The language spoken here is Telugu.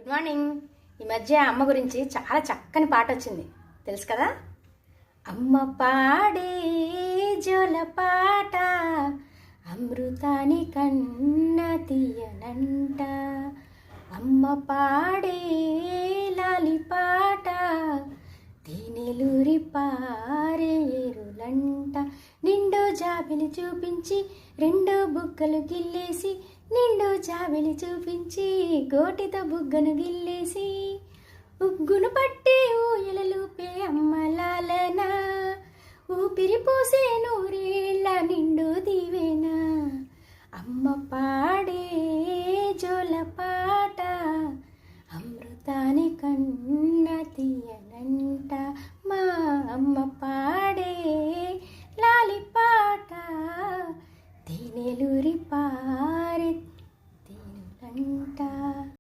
Good morning. ఈ మధ్య అమ్మ గురించి చాలా చక్కని పాట వచ్చింది, తెలుసు కదా? అమ్మ పాడే జోల పాట అమృతాని కన్న తీయనంట. అమ్మ పాడే లాలి పాట తేనెలూరి పారే ఏరులంట. నిండు జాబిలి చూపించి రెండో బుగ్గలు గిల్లేసి, నిండు జాబిలి చూపించి గోటితో బుగ్గను గిల్లేసి, ఉగ్గును పట్టి ఊయలలుపే అమ్మలాలన, ఊపిరి పోసే నూరేళ్ళ నిండు దీవేనా. అమ్మ పాడే జోల పాట